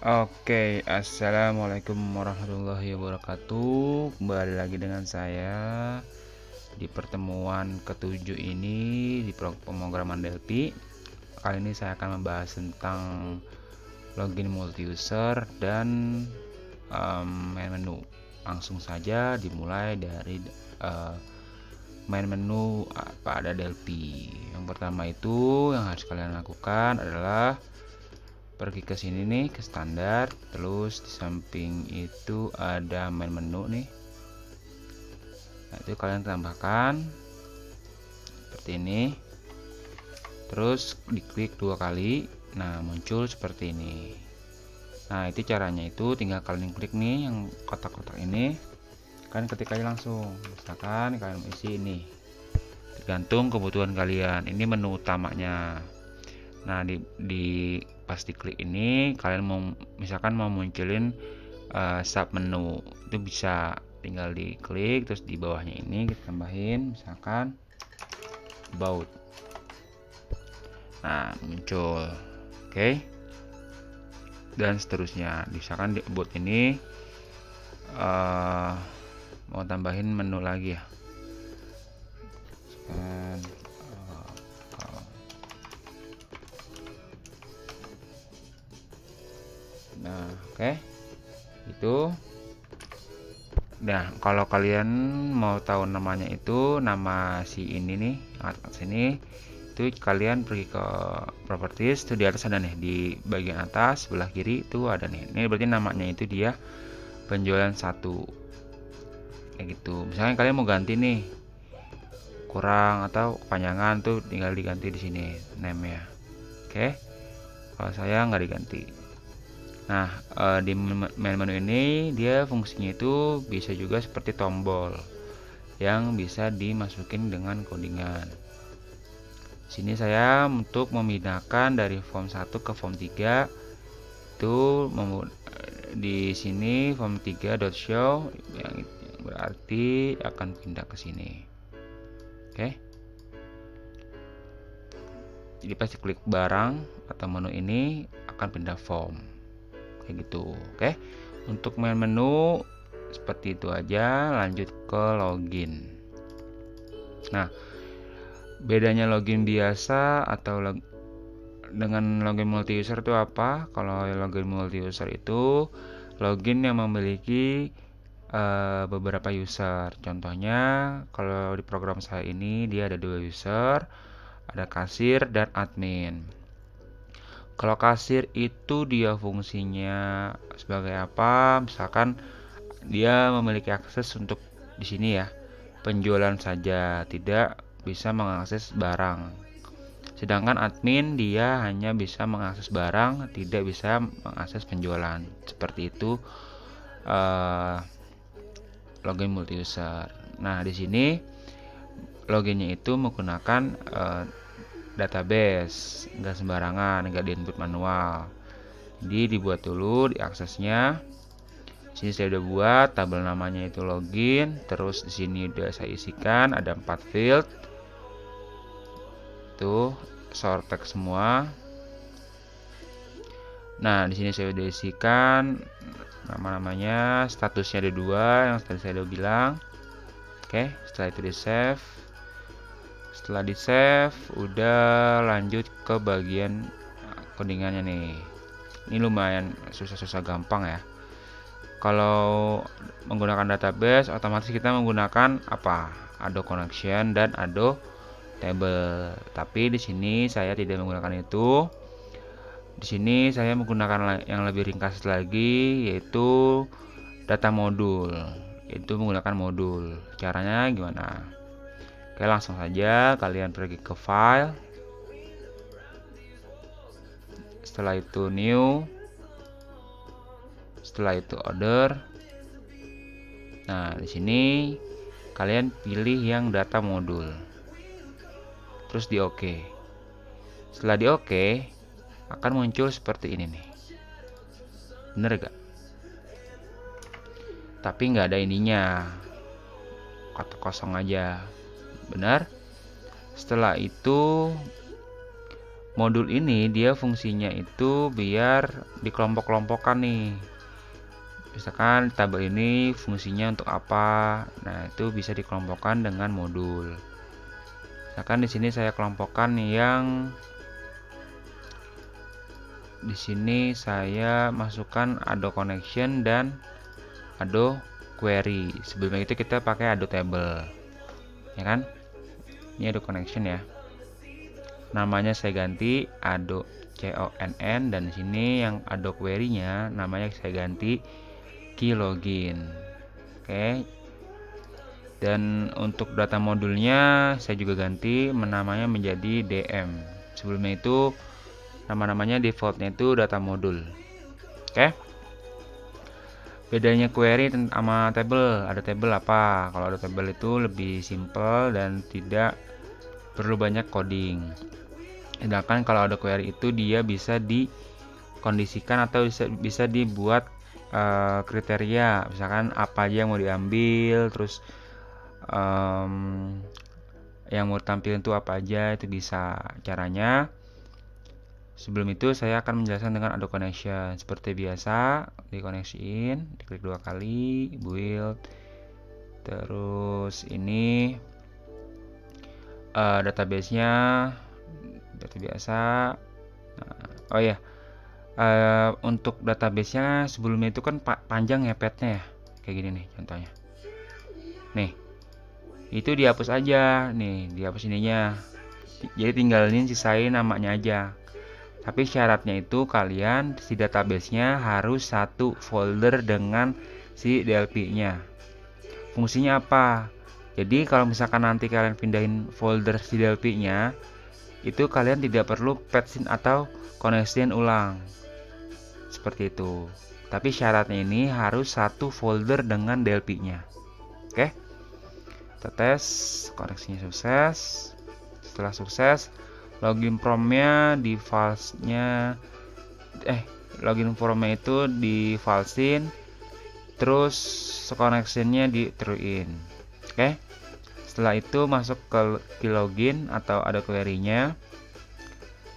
Oke, assalamualaikum warahmatullahi wabarakatuh. Kembali lagi dengan saya di pertemuan ketujuh ini di pemrograman Delphi. Kali ini saya akan membahas tentang login multi user dan main menu. Langsung saja dimulai dari main menu pada Delphi. Yang pertama itu yang harus kalian lakukan adalah pergi ke sini nih, ke standar, terus di samping itu ada main menu nih. Nah, itu kalian tambahkan seperti ini, terus diklik 2 kali. Nah, muncul seperti ini. Nah, itu caranya, itu tinggal kalian klik nih yang kotak-kotak ini, kalian ketik aja langsung. Misalkan kalian isi ini, tergantung kebutuhan kalian. Ini menu utamanya. Nah, di pas diklik ini kalian mau, misalkan mau munculin sub menu, itu bisa tinggal diklik, terus di bawahnya ini kita tambahin misalkan about. Nah, muncul. Oke. Dan seterusnya. Misalkan di about ini mau tambahin menu lagi ya. Nah, oke. Itu. Nah, kalau kalian mau tahu namanya, itu nama si ini nih, sini itu kalian pergi ke properties, itu di atas ada nih, di bagian atas sebelah kiri itu ada nih. Ini berarti namanya itu dia penjualan satu. Kayak gitu. Misalnya kalian mau ganti nih, kurang atau kepanjangan, tuh tinggal diganti di sini name ya. Oke. Kalau saya nggak diganti. Nah, di main menu ini dia fungsinya itu bisa juga seperti tombol yang bisa dimasukin dengan codingan. Sini saya untuk memindahkan dari form 1 ke form 3 itu di sini form 3.show yang berarti akan pindah ke sini. Oke. Jadi pasti klik barang atau menu ini akan pindah form. Kayak gitu. Oke. Untuk main menu seperti itu aja, lanjut ke login. Nah, bedanya login biasa atau dengan login multi user itu apa? Kalau login multi user itu login yang memiliki beberapa user. Contohnya kalau di program saya ini dia ada 2 user, ada kasir dan admin. Kalau kasir itu dia fungsinya sebagai apa? Misalkan dia memiliki akses untuk di sini ya, penjualan saja, tidak bisa mengakses barang. Sedangkan admin dia hanya bisa mengakses barang, tidak bisa mengakses penjualan. Seperti itu login multi user. Nah, di sini loginnya itu menggunakan database, nggak sembarangan, nggak diinput manual. Jadi dibuat dulu diaksesnya. Sini saya udah buat tabel namanya itu login, terus di sini udah saya isikan ada 4 field. Tuh, short text semua. Nah, di sini saya udah isikan nama-namanya, statusnya ada 2 yang tadi saya udah bilang. Oke, setelah itu di save. Setelah di save, udah lanjut ke bagian codingannya nih. Ini lumayan susah-susah gampang ya. Kalau menggunakan database, otomatis kita menggunakan apa? Ado connection dan Ado table. Tapi di sini saya tidak menggunakan itu. Di sini saya menggunakan yang lebih ringkas lagi, yaitu data modul. Itu menggunakan modul. Caranya gimana? Oke, langsung saja kalian pergi ke file. Setelah itu new. Setelah itu order. Nah, di sini kalian pilih yang data modul. Terus di OK. Setelah di OK, akan muncul seperti ini nih. Bener gak? Tapi nggak ada ininya. Kotak kosong aja. Benar? Setelah itu Modul ini dia fungsinya itu biar dikelompok-kelompokkan nih. Misalkan tabel ini fungsinya untuk apa? Nah, itu bisa dikelompokkan dengan modul. Misalkan di sini saya kelompokkan yang di sini saya masukkan Ado Connection dan Ado Query. Sebelumnya itu kita pakai Ado Table. Ya kan? Ini Ado Connection ya. Namanya saya ganti Ado CONN, dan di sini yang Ado Query-nya namanya saya ganti Keylogin. Oke. Dan untuk data modulnya saya juga ganti namanya menjadi DM. Sebelumnya itu nama-namanya defaultnya itu data modul. Oke. Bedanya query sama table, ada table apa? Kalau ada table itu lebih simple dan tidak perlu banyak coding. Sedangkan kalau ada query itu dia bisa dikondisikan atau bisa dibuat kriteria, misalkan apa aja yang mau diambil, terus yang mau tampilin itu apa aja, itu bisa. Caranya sebelum itu saya akan menjelaskan dengan Ado Connection. Seperti biasa, dikoneksiin, diklik 2 kali, build. Terus ini database-nya data biasa. Nah, oh ya, untuk database-nya sebelumnya itu kan panjang ya petnya ya, kayak gini nih contohnya. Nih, itu dihapus aja, nih dihapus ininya. Jadi tinggalin sisain namanya aja. Tapi syaratnya itu kalian si database-nya harus satu folder dengan si DLP-nya. Fungsinya apa? Jadi kalau misalkan nanti kalian pindahin folder si DLP-nya, itu kalian tidak perlu patchin atau koneksiin ulang. Seperti itu. Tapi syaratnya ini harus satu folder dengan DLP-nya. Oke? Kita tes, koneksinya sukses. Setelah sukses, login formnya di false-nya, login formnya itu di falsein, terus connectionnya di true-in. Oke? Setelah itu masuk ke login atau ada query-nya.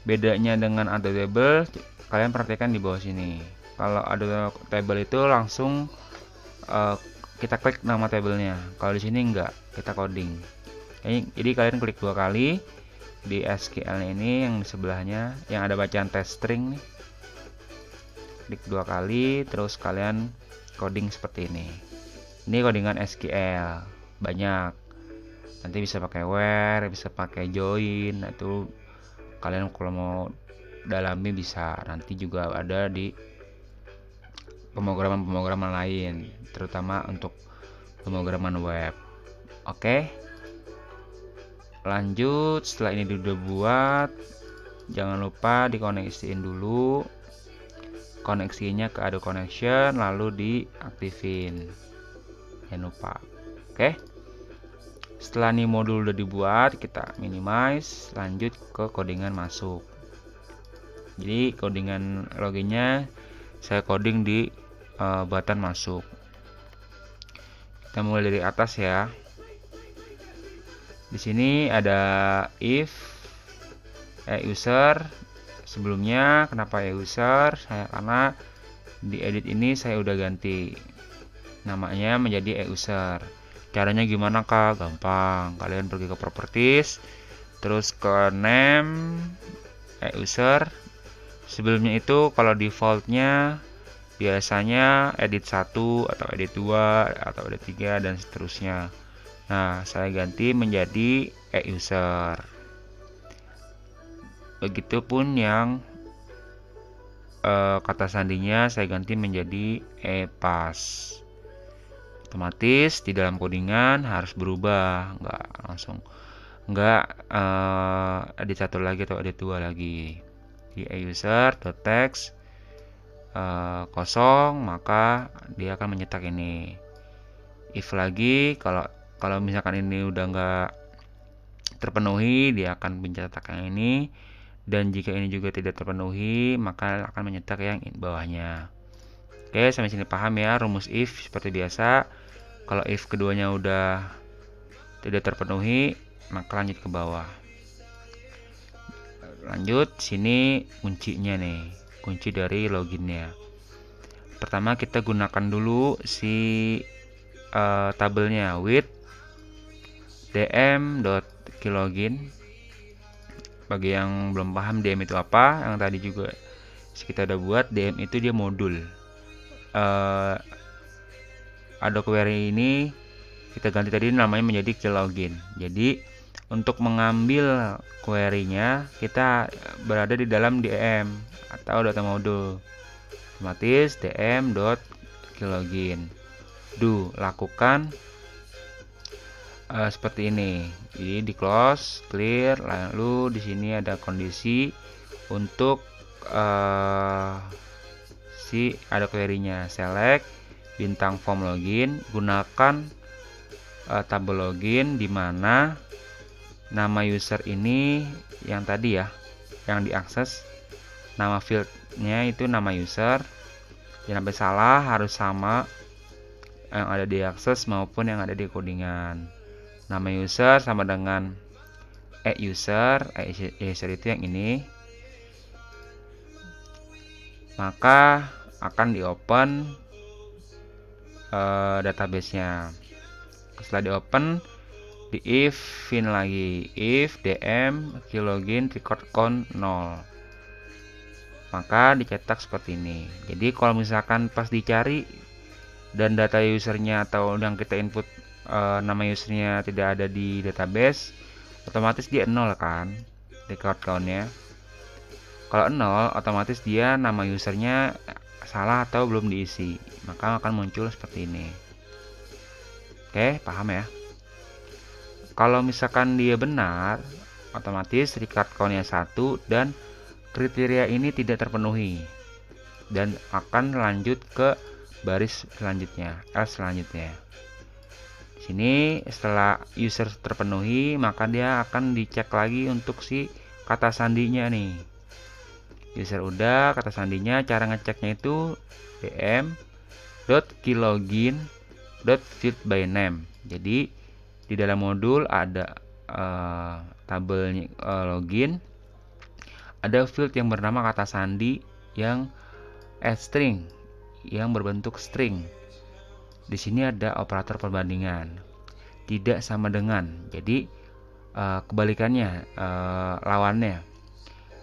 Bedanya dengan Ado Table, kalian perhatikan di bawah sini. Kalau Ado Table itu langsung kita klik nama tabelnya. Kalau di sini enggak, kita coding. Jadi kalian klik 2 kali di SQL ini yang di sebelahnya yang ada bacaan test string nih. Klik 2 kali, terus kalian coding seperti ini. Ini codingan SQL banyak. Nanti bisa pakai where, bisa pakai join. Nah, itu kalian kalau mau dalami bisa. Nanti juga ada di pemrograman lain, terutama untuk pemrograman web. Oke. Lanjut, setelah ini udah buat, jangan lupa dikoneksiin dulu. Koneksinya ke Ado Connection lalu diaktifin. Jangan lupa. Oke. Setelah nih modul udah dibuat, kita minimize, lanjut ke codingan masuk. Jadi codingan loginnya saya coding di button masuk. Kita mulai dari atas ya. Di sini ada if user. Sebelumnya kenapa user? Karena di edit ini saya udah ganti namanya menjadi user. Caranya gimana kak? Gampang. Kalian pergi ke properties, terus ke name user. Sebelumnya itu kalau defaultnya biasanya edit 1 atau edit 2 atau edit 3 dan seterusnya. Nah, saya ganti menjadi user. Begitupun yang kata sandinya saya ganti menjadi pass. Otomatis di dalam codingan harus berubah, nggak langsung edit 1 lagi atau edit 2 lagi. Di user.text kosong, maka dia akan mencetak ini. If lagi, kalau misalkan ini udah nggak terpenuhi, dia akan mencetak yang ini. Dan jika ini juga tidak terpenuhi, maka akan mencetak yang bawahnya. Oke, sampai sini paham ya rumus if seperti biasa. Kalau if keduanya udah tidak terpenuhi, maka lanjut ke bawah. Lanjut, sini kuncinya nih, kunci dari loginnya. Pertama kita gunakan dulu si tabelnya with dm.keylogin. Bagi yang belum paham DM itu apa, yang tadi juga kita udah buat, DM itu dia modul. Ada query ini kita ganti tadi namanya menjadi keylogin. Jadi untuk mengambil query-nya kita berada di dalam DM atau data modul. Otomatis dm.keylogin. Lakukan seperti ini. Jadi di close, clear, lalu di sini ada kondisi untuk ada query-nya. Select bintang form login, gunakan tabel login di mana nama user ini yang tadi ya, yang diakses, nama fieldnya itu nama user. Jangan sampai salah, harus sama yang ada di akses maupun yang ada di codingan. Nama user sama dengan user itu yang ini. Maka akan di open database-nya. Setelah di open, di if-in lagi, if dm keylogin record count 0, maka dicetak seperti ini. Jadi kalau misalkan pas dicari dan data usernya atau yang kita input nama usernya tidak ada di database, otomatis dia 0 kan record countnya. Kalau 0, otomatis dia nama usernya salah atau belum diisi, maka akan muncul seperti ini. Oke, paham ya? Kalau misalkan dia benar, otomatis record countnya 1 dan kriteria ini tidak terpenuhi dan akan lanjut ke baris selanjutnya, selanjutnya. Sini setelah user terpenuhi, maka dia akan dicek lagi untuk si kata sandinya nih. User udah, kata sandinya, cara ngeceknya itu dm.keylogin.fieldByName. Jadi di dalam modul ada tabel login, ada field yang bernama kata sandi yang string, yang berbentuk string. Di sini ada operator perbandingan, tidak sama dengan. Jadi kebalikannya, lawannya.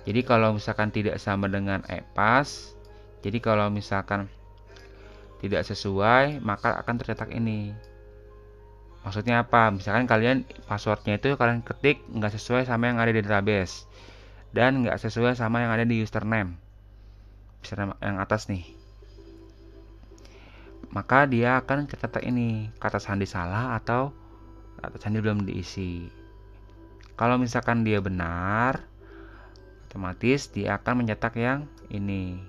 Jadi kalau misalkan tidak sama dengan pas, jadi kalau misalkan tidak sesuai, maka akan tercetak ini. Maksudnya apa? Misalkan kalian passwordnya itu kalian ketik nggak sesuai sama yang ada di database dan nggak sesuai sama yang ada di username, username yang atas nih, maka dia akan tercetak ini, kata sandi salah atau kata sandi belum diisi. Kalau misalkan dia benar, otomatis dia akan mencetak yang ini.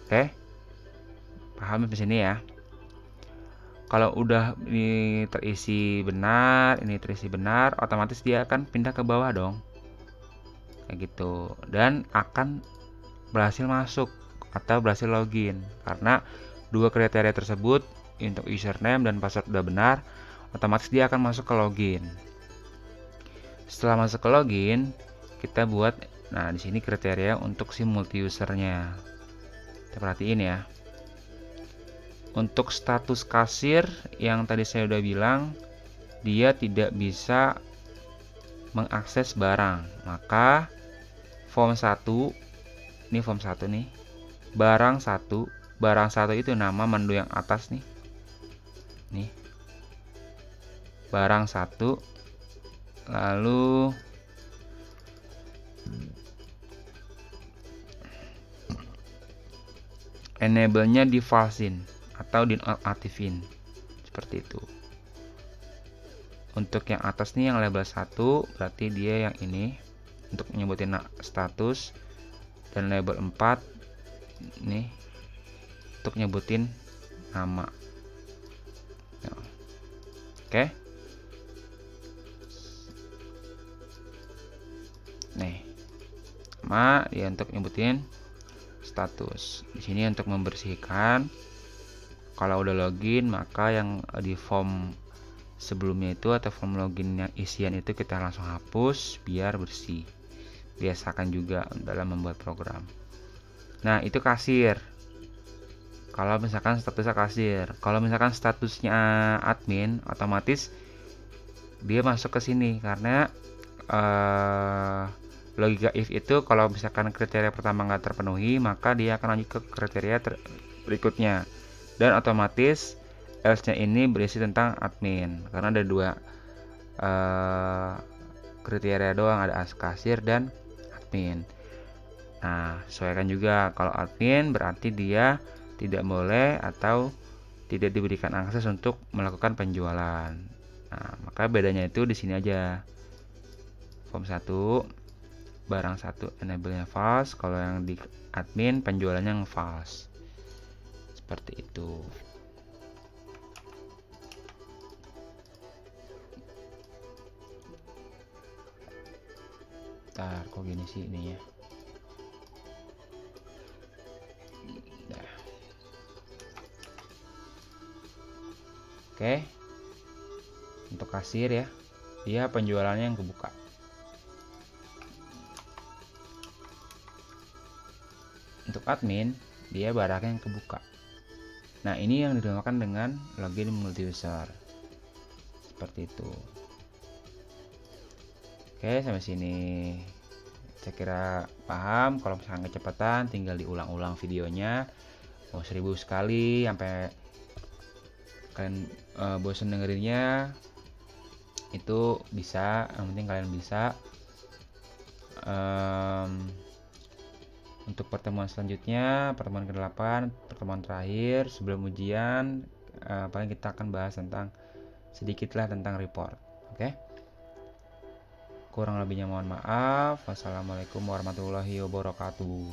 Oke, paham di sini ya? Kalau udah ini terisi benar, ini terisi benar, otomatis dia akan pindah ke bawah dong, kayak gitu, dan akan berhasil masuk atau berhasil login. Karena dua kriteria tersebut untuk username dan password udah benar, otomatis dia akan masuk ke login. Setelah masuk ke login, kita buat, nah di sini kriteria untuk si multi usernya. Kita perhatiin ya. Untuk status kasir yang tadi saya udah bilang, dia tidak bisa mengakses barang. Maka form 1, ini form 1 nih, barang 1 itu nama menu yang atas nih. Nih. Barang 1, lalu enable-nya di false-in atau di nonaktifin, seperti itu. Untuk yang atas nih, yang label 1, berarti dia yang ini untuk menyebutin status, dan label 4 nih untuk nyebutin nama. Oke. Nih, nama dia untuk nyebutin status. Di sini untuk membersihkan. Kalau udah login, maka yang di form sebelumnya itu atau form login yang isian itu kita langsung hapus biar bersih, biasakan juga dalam membuat program. Nah, itu kasir. Kalau misalkan statusnya kasir, kalau misalkan statusnya admin, otomatis dia masuk ke sini karena logika if itu kalau misalkan kriteria pertama nggak terpenuhi, maka dia akan lanjut ke kriteria berikutnya, dan otomatis else-nya ini berisi tentang admin karena ada dua kriteria doang, ada kasir dan admin. Nah, sesuaikan juga, kalau admin berarti dia tidak boleh atau tidak diberikan akses untuk melakukan penjualan. Nah, maka bedanya itu di sini aja. Form 1 barang 1 enable-nya false, kalau yang di admin penjualannya false. Seperti itu. Ntar kok gini sih ini ya. Nah. Oke. Untuk kasir ya, dia penjualannya yang kebuka. Untuk admin, dia barangnya yang kebuka. Nah, ini yang dinamakan dengan login multi user. Seperti itu. Oke, sampai sini saya kira paham. Kalau misalkan kecepatan, tinggal diulang-ulang videonya. Mau 1000 sekali sampai kalian bosan dengerinnya, itu bisa. Yang penting kalian bisa. Untuk pertemuan selanjutnya, pertemuan ke-8, pertemuan terakhir sebelum ujian, paling kita akan bahas tentang sedikitlah tentang report. Oke? Kurang lebihnya mohon maaf. Wassalamualaikum warahmatullahi wabarakatuh.